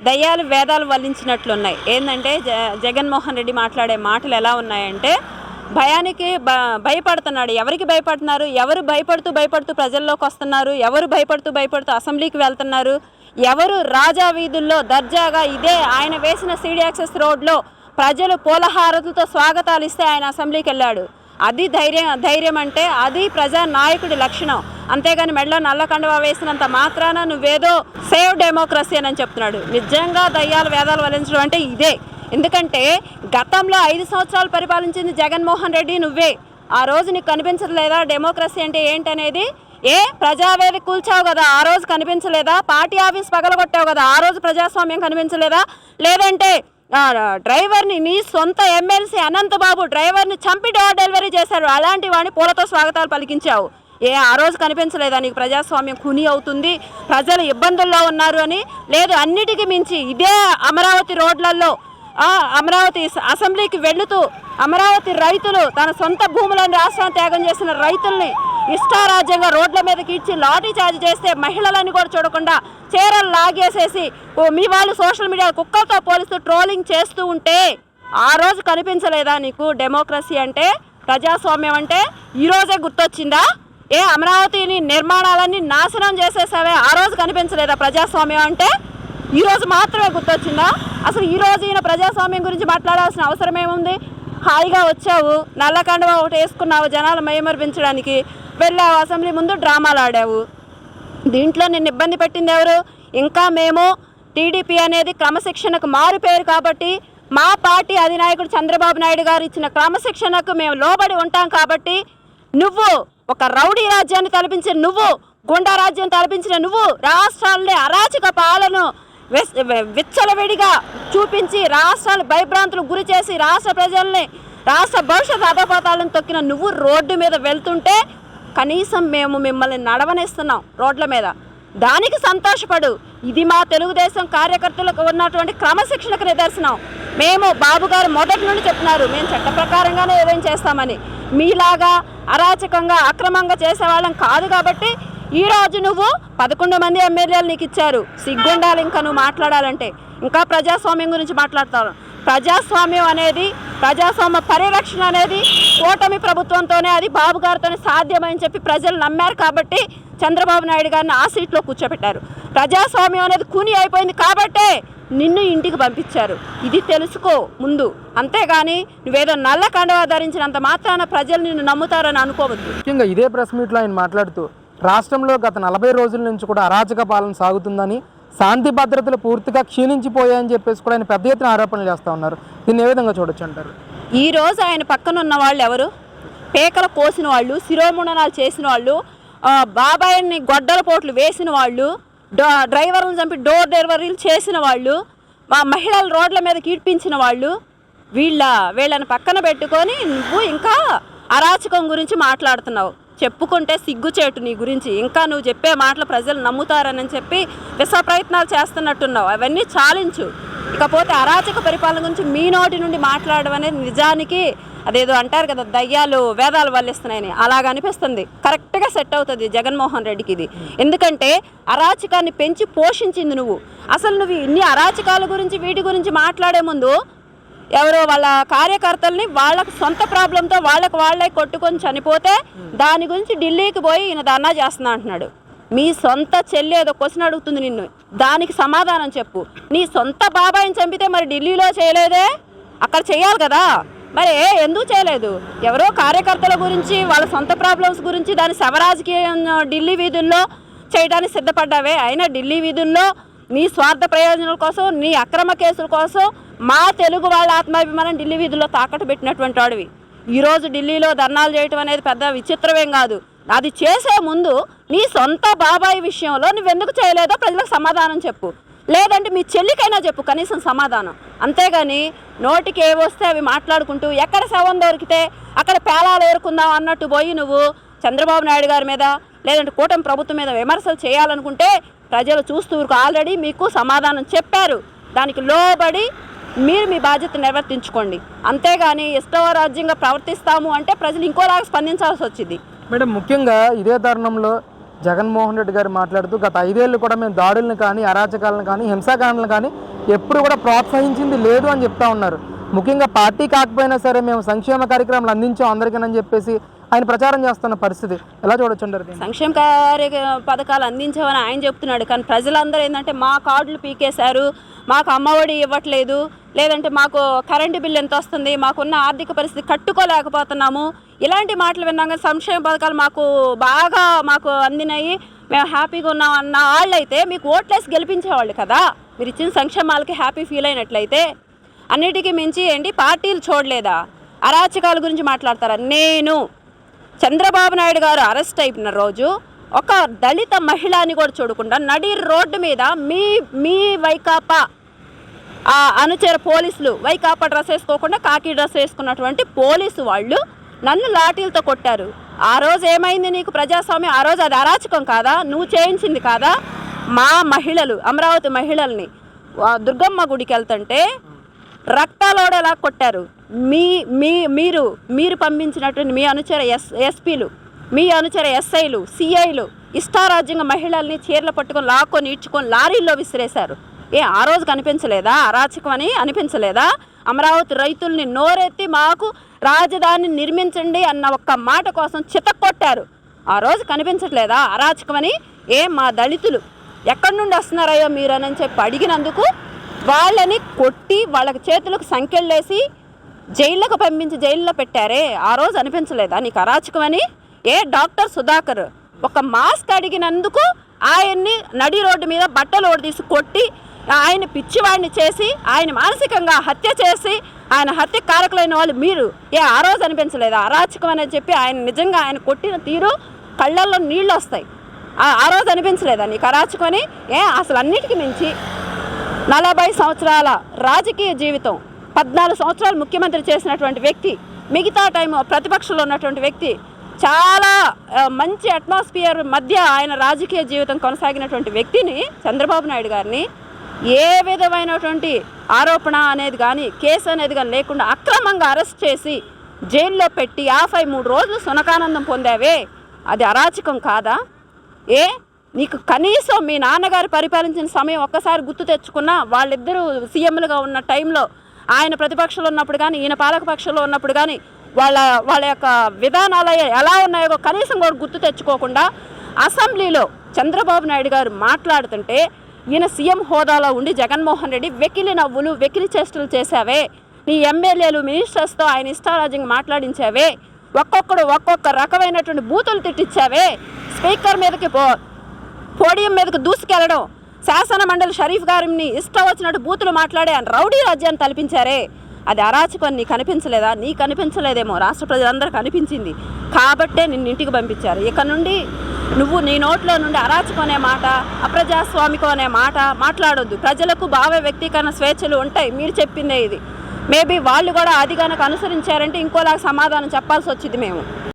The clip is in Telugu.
దయ్యాలు వేదాలు వల్లించినట్లున్నాయి. ఏంటంటే జగన్మోహన్ రెడ్డి మాట్లాడే మాటలు ఎలా ఉన్నాయంటే భయానికి భయపడుతున్నాడు. ఎవరికి భయపడుతున్నారు? ఎవరు భయపడుతూ ప్రజల్లోకి వస్తున్నారు? ఎవరు భయపడుతూ అసెంబ్లీకి వెళ్తున్నారు? ఎవరు రాజా వీధుల్లో దర్జాగా ఇదే ఆయన వేసిన సిడి యాక్సెస్ రోడ్లో ప్రజలు పూలహారతులతో స్వాగతాలు ఇస్తే ఆయన అసెంబ్లీకి వెళ్ళాడు. అది ధైర్యం అంటే అది ప్రజానాయకుడి లక్షణం. అంతేగాని మెడలో నల్ల కండువా వేసినంత మాత్రాన నువ్వేదో సేవ్ డెమోక్రసీ అని చెప్తున్నాడు. నిజంగా దయ్యాలు వేదాలు వలించడం అంటే ఇదే. ఎందుకంటే గతంలో 5 సంవత్సరాలు పరిపాలించింది జగన్మోహన్ రెడ్డి, నువ్వే. ఆ రోజు నీకు కనిపించలేదా డెమోక్రసీ అంటే ఏంటనేది? ప్రజావేది కూల్చావు కదా, ఆ రోజు కనిపించలేదా? పార్టీ ఆఫీస్ పగలగొట్టావు కదా, ఆ రోజు ప్రజాస్వామ్యం కనిపించలేదా? లేదంటే డ్రైవర్ని నీ సొంత ఎమ్మెల్సీ అనంతబాబు డ్రైవర్ని చంపి డోర్ డెలివరీ చేశారు, అలాంటి వాడిని పూలతో స్వాగతాలు పలికించావు. ఆ రోజు కనిపించలేదా నీకు ప్రజాస్వామ్యం ఖూనీ అవుతుంది, ప్రజలు ఇబ్బందుల్లో ఉన్నారు అని? లేదు, అన్నిటికీ మించి ఇదే అమరావతి రోడ్లలో అమరావతి అసెంబ్లీకి వెళుతూ అమరావతి రైతులు తన సొంత భూములను రాష్ట్రాన్ని త్యాగం చేసిన రైతుల్ని ఇష్టారాజ్యంగా రోడ్ల మీదకి ఇచ్చి లాఠీ చార్జ్ చేస్తే మహిళలని కూడా చూడకుండా చీరలు లాగేసేసి మీ వాళ్ళు సోషల్ మీడియా కుక్కలతో పోలిస్తూ ట్రోలింగ్ చేస్తూ ఉంటే ఆ రోజు కనిపించలేదా నీకు డెమోక్రసీ అంటే, ప్రజాస్వామ్యం అంటే? ఈరోజే గుర్తొచ్చిందా? అమరావతిని నిర్మాణాలన్నీ నాశనం చేసేసావే, ఆ రోజు కనిపించలేదా ప్రజాస్వామ్యం అంటే? ఈరోజు మాత్రమే గుర్తొచ్చిందా? అసలు ఈరోజు ఈయన ప్రజాస్వామ్యం గురించి మాట్లాడాల్సిన అవసరం ఏముంది? హాయిగా వచ్చావు, నల్ల కండువా ఒకటి వేసుకున్నావు, జనాలు మైమర్పించడానికి వెళ్ళావు, అసెంబ్లీ ముందు డ్రామాలు ఆడావు. దీంట్లో నిన్ను ఇబ్బంది పెట్టింది ఎవరు? ఇంకా మేము టీడీపీ అనేది క్రమశిక్షణకు మారు పేరు కాబట్టి, మా పార్టీ అధినాయకుడు చంద్రబాబు నాయుడు గారు ఇచ్చిన క్రమశిక్షణకు మేము లోబడి ఉంటాం కాబట్టి, నువ్వు ఒక రౌడీ రాజ్యాన్ని తలపించిన నువ్వు, గుండా రాజ్యం తలపించిన నువ్వు, రాష్ట్రాలనే అరాచక పాలన విచ్చలవిడిగా చూపించి రాష్ట్రాలు భయభ్రాంతులకు గురి చేసి రాష్ట్ర ప్రజల్ని రాష్ట్ర భవిష్యత్ అధపాతాలను తొక్కిన నువ్వు రోడ్డు మీద వెళ్తుంటే కనీసం మేము మిమ్మల్ని నడవనిస్తున్నాం రోడ్ల మీద, దానికి సంతోషపడు. ఇది మా తెలుగుదేశం కార్యకర్తలకు ఉన్నటువంటి క్రమశిక్షణకు నిదర్శనం. మేము బాబు గారు మొదటి నుండి చెప్తున్నారు, మేము చట్ట ప్రకారంగానే ఏదైనా చేస్తామని. మీలాగా అరాచకంగా అక్రమంగా చేసేవాళ్ళం కాదు కాబట్టి ఈరోజు నువ్వు 11 మంది ఎమ్మెల్యేలు నీకు ఇచ్చారు. సిగ్గుండాలి ఇంకా నువ్వు మాట్లాడాలంటే. ఇంకా ప్రజాస్వామ్యం గురించి మాట్లాడతారు. ప్రజాస్వామ్యం అనేది, ప్రజాస్వామ్య పరిరక్షణ అనేది కూటమి ప్రభుత్వంతోనే, అది బాబు గారితోనే సాధ్యమని చెప్పి ప్రజలు నమ్మారు కాబట్టి చంద్రబాబు నాయుడు గారిని ఆ సీట్లో కూర్చోబెట్టారు. ప్రజాస్వామ్యం అనేది కూని అయిపోయింది కాబట్టే నిన్ను ఇంటికి పంపించారు. ఇది తెలుసుకో ముందు, అంతేగాని నువ్వేదో నల్ల కండవా ధరించినంత మాత్రాన ప్రజలు నిన్ను నమ్ముతారని అనుకోవద్దు. ముఖ్యంగా ఇదే ప్రెస్ మీట్లో ఆయన మాట్లాడుతూ రాష్ట్రంలో గత 40 రోజుల నుంచి కూడా అరాచక పాలన సాగుతుందని, శాంతి భద్రతలు పూర్తిగా క్షీణించిపోయాయని చెప్పేసి కూడా ఆయన పెద్ద ఎత్తున ఆరోపణలు చేస్తూ ఉన్నారు. దీన్ని ఏ విధంగా చూడొచ్చు అంటారు? ఈరోజు ఆయన పక్కన ఉన్న వాళ్ళు ఎవరు? పేకలు కోసిన వాళ్ళు, శిరోముండనాలు చేసిన వాళ్ళు, బాబాయిని గొడ్డల పోట్లు వేసిన వాళ్ళు, డ్రైవర్లను చంపి డోర్ డెలివరీలు చేసిన వాళ్ళు, మా మహిళలు రోడ్ల మీద కీడ్పించిన వాళ్ళు, వీళ్ళని పక్కన పెట్టుకొని నువ్వు ఇంకా అరాచకం గురించి మాట్లాడుతున్నావు. చెప్పుకుంటే సిగ్గుచేటు నీ గురించి. ఇంకా నువ్వు చెప్పే మాటలు ప్రజలు నమ్ముతారని చెప్పి విశ్వ ప్రయత్నాలు చేస్తున్నట్టున్నావు. అవన్నీ చాలించు. ఇకపోతే అరాచక పరిపాలన గురించి మీ నోటి నుండి మాట్లాడడం అనేది నిజానికి అదేదో అంటారు కదా, దయ్యాలు వేదాలు వల్లిస్తున్నాయని, అలాగ అనిపిస్తుంది. కరెక్ట్గా సెట్ అవుతుంది జగన్మోహన్ రెడ్డికి ఇది. ఎందుకంటే అరాచకాన్ని పెంచి పోషించింది నువ్వు. అసలు నువ్వు ఇన్ని అరాచకాల గురించి వీటి గురించి మాట్లాడే ముందు ఎవరో వాళ్ళ కార్యకర్తల్ని వాళ్ళకు సొంత ప్రాబ్లంతో వాళ్ళే కొట్టుకొని చనిపోతే దాని గురించి ఢిల్లీకి పోయి ఈయన ధర్నా చేస్తున్నా అంటున్నాడు. మీ సొంత చెల్లి ఏదో క్వశ్చన్ అడుగుతుంది నిన్ను, దానికి సమాధానం చెప్పు. నీ సొంత బాబాయిని చంపితే మరి ఢిల్లీలో చేయలేదే? అక్కడ చేయాలి కదా, మరి ఎందుకు చేయలేదు? ఎవరో కార్యకర్తల గురించి వాళ్ళ సొంత ప్రాబ్లమ్స్ గురించి దాని శవరాజకీయం ఢిల్లీ వీధుల్లో చేయడానికి సిద్ధపడ్డావే. అయినా ఢిల్లీ వీధుల్లో నీ స్వార్థ ప్రయోజనాల కోసం, నీ అక్రమ కేసుల కోసం మా తెలుగు వాళ్ళ ఆత్మాభిమానం ఢిల్లీ వీధుల్లో తాకట్టు పెట్టినటువంటి వాడివి. ఈరోజు ఢిల్లీలో ధర్నాలు చేయటం అనేది పెద్ద విచిత్రమేం కాదు. అది చేసే ముందు నీ సొంత బాబాయి విషయంలో నువ్వెందుకు చేయలేదో ప్రజలకు సమాధానం చెప్పు. లేదంటే మీ చెల్లికైనా చెప్పు కనీసం సమాధానం. అంతేగాని నోటికి ఏవొస్తే అవి మాట్లాడుకుంటూ ఎక్కడ శవం దొరికితే అక్కడ పేలాలు ఏరుకుందాం అన్నట్టు పోయి నువ్వు చంద్రబాబు నాయుడు గారి మీద లేదంటే కూటమి ప్రభుత్వం మీద విమర్శలు చేయాలనుకుంటే ప్రజలు చూస్తూ ఆల్రెడీ మీకు సమాధానం చెప్పారు. దానికి లోబడి మీరు మీ బాధ్యత నిర్వర్తించుకోండి. అంతేగాని ఇష్టరాజ్యంగా ప్రవర్తిస్తాము అంటే ప్రజలు ఇంకోలాగా స్పందించాల్సి వచ్చింది. మేడం, ముఖ్యంగా ఇదే తరుణంలో జగన్మోహన్ రెడ్డి గారు మాట్లాడుతూ గత 5 ఏళ్ళు కూడా మేము దాడులను కానీ, అరాచకాలను కానీ, హింసాకాండలను కానీ ఎప్పుడు కూడా ప్రోత్సహించింది లేదు అని చెప్తా ఉన్నారు. ముఖ్యంగా పార్టీ కాకపోయినా సరే మేము సంక్షేమ కార్యక్రమాలు అందించాం అందరికీనని చెప్పేసి ఆయన ప్రచారం చేస్తున్న పరిస్థితి ఎలా చూడొచ్చు అంటారు? సంక్షేమ పథకాలు అందించామని ఆయన చెప్తున్నాడు, కానీ ప్రజలందరూ ఏంటంటే మా కార్డులు పీకేశారు, మాకు అమ్మఒడి ఇవ్వట్లేదు, లేదంటే మాకు కరెంటు బిల్లు ఎంత వస్తుంది, మాకున్న ఆర్థిక పరిస్థితి కట్టుకోలేకపోతున్నాము, ఇలాంటి మాటలు విన్నాక సంక్షేమ పథకాలు మాకు అందినాయి, మేము హ్యాపీగా ఉన్నాం అన్న వాళ్ళైతే మీకు ఓట్లేసి గెలిపించేవాళ్ళు కదా. మీరు ఇచ్చిన సంక్షేమాలకి హ్యాపీ ఫీల్ అయినట్లయితే అన్నిటికీ మించి ఏంటి పార్టీలు చూడలేదా? అరాచకాల గురించి మాట్లాడతారా? నేను చంద్రబాబు నాయుడు గారు అరెస్ట్ అయిన రోజు ఒక దళిత మహిళని కూడా చూడకుండా నడి రోడ్డు మీద మీ వైకాపా అనుచర పోలీసులు, వైకాపా డ్రెస్ వేసుకోకుండా కాకి డ్రెస్ వేసుకున్నటువంటి పోలీసు వాళ్ళు నన్ను లాఠీలతో కొట్టారు. ఆ రోజు ఏమైంది నీకు ప్రజాస్వామ్యం? ఆ రోజు అది అరాచకం కాదా? నువ్వు చేయించింది కాదా? మా మహిళలు, అమరావతి మహిళల్ని దుర్గమ్మ గుడికి వెళ్తుంటే రక్తాలోడేలా కొట్టారు. మీరు పంపించినటువంటి మీ అనుచర ఎస్పీలు, మీ అనుచర ఎస్ఐలు, సిఐలు ఇష్టారాజ్యంగా మహిళల్ని చీరలు పట్టుకొని లాక్కొని ఈడ్చుకొని లారీల్లో విసిరేశారు. ఆ రోజు కనిపించలేదా? అరాచకం అని అనిపించలేదా? అమరావతి రైతుల్ని నోరెత్తి మాకు రాజధాని నిర్మించండి అన్న ఒక్క మాట కోసం చితక్కొట్టారు. ఆ రోజు కనిపించట్లేదా అరాచకమని? మా దళితులు ఎక్కడి నుండి వస్తున్నారయ్యో మీరని చెప్పి అడిగినందుకు వాళ్ళని కొట్టి వాళ్ళకి చేతులకు సంకెళ్ళేసి జైళ్ళకు పంపించి జైల్లో పెట్టారే, ఆ రోజు అనిపించలేదా నీకు అరాచకమని? డాక్టర్ సుధాకర్ ఒక మాస్క్ అడిగినందుకు ఆయన్ని నడి రోడ్డు మీద బట్టలు తీసి కొట్టి ఆయన పిచ్చివాడిని చేసి ఆయన మానసికంగా హత్య చేసి ఆయన హత్య కారకులైన వాళ్ళు మీరు ఆ రోజు అనిపించలేదా అరాచకం అని చెప్పి ఆయన నిజంగా ఆయన కొట్టిన తీరు కళ్ళల్లో నీళ్ళు వస్తాయి. ఆ రోజు అనిపించలేదా నీకు అరాచకం అని? అసలు అన్నిటికీ మించి 40 సంవత్సరాల రాజకీయ జీవితం, 14 సంవత్సరాలు ముఖ్యమంత్రి చేసినటువంటి వ్యక్తి, మిగతా టైం ప్రతిపక్షంలో ఉన్నటువంటి వ్యక్తి, చాలా మంచి అట్మాస్ఫియర్ మధ్య ఆయన రాజకీయ జీవితం కొనసాగినటువంటి వ్యక్తిని, చంద్రబాబు నాయుడు గారిని ఏ విధమైనటువంటి ఆరోపణ అనేది కానీ కేసు అనేది కానీ లేకుండా అక్రమంగా అరెస్ట్ చేసి జైల్లో పెట్టి 53 రోజులు సునకానందం పొందావే, అది అరాచకం కాదా? నీకు కనీసం మీ నాన్నగారు పరిపాలించిన సమయం ఒక్కసారి గుర్తు తెచ్చుకున్నా, వాళ్ళిద్దరూ సీఎంలుగా ఉన్న టైంలో ఆయన ప్రతిపక్షంలో ఉన్నప్పుడు కానీ ఈయన పాలకపక్షంలో ఉన్నప్పుడు కానీ వాళ్ళ యొక్క విధానాలు ఎలా ఉన్నాయో కనీసం కూడా గుర్తు తెచ్చుకోకుండా అసెంబ్లీలో చంద్రబాబు నాయుడు గారు మాట్లాడుతుంటే ఈయన సీఎం హోదాలో ఉండి జగన్మోహన్ రెడ్డి వెకిలి నవ్వులు, వెకిలి చేష్టలు చేశావే, నీ ఎమ్మెల్యేలు మినిస్టర్స్తో ఆయన ఇష్టారాజ్యంగా మాట్లాడించావే, ఒక్కొక్క రకమైనటువంటి బూతులు తిట్టించావే, స్పీకర్ మీదకి పోడియం మీదకి దూసుకెళ్ళడం, శాసన మండలి షరీఫ్ గారిని ఇష్టం వచ్చినట్టు బూతులు మాట్లాడే రౌడీ రాజ్యాన్ని తలపించారే, అది అరాచకం నీకు కనిపించలేదా? నీకు కనిపించలేదేమో, రాష్ట్ర ప్రజలందరికీ కనిపించింది కాబట్టే నిన్ను ఇంటికి పంపించారు. ఇక నుండి నువ్వు నీ నోట్లో నుండి అరాచకం అనే మాట, అప్రజాస్వామికం అనే మాట మాట్లాడొద్దు. ప్రజలకు భావ వ్యక్తీకరణ స్వేచ్ఛలు ఉంటాయి, మీరు చెప్పిందే ఇది. మేబీ వాళ్ళు కూడా అది కనుక అనుసరించారంటే ఇంకోలాగా సమాధానం చెప్పాల్సి వచ్చింది మేము.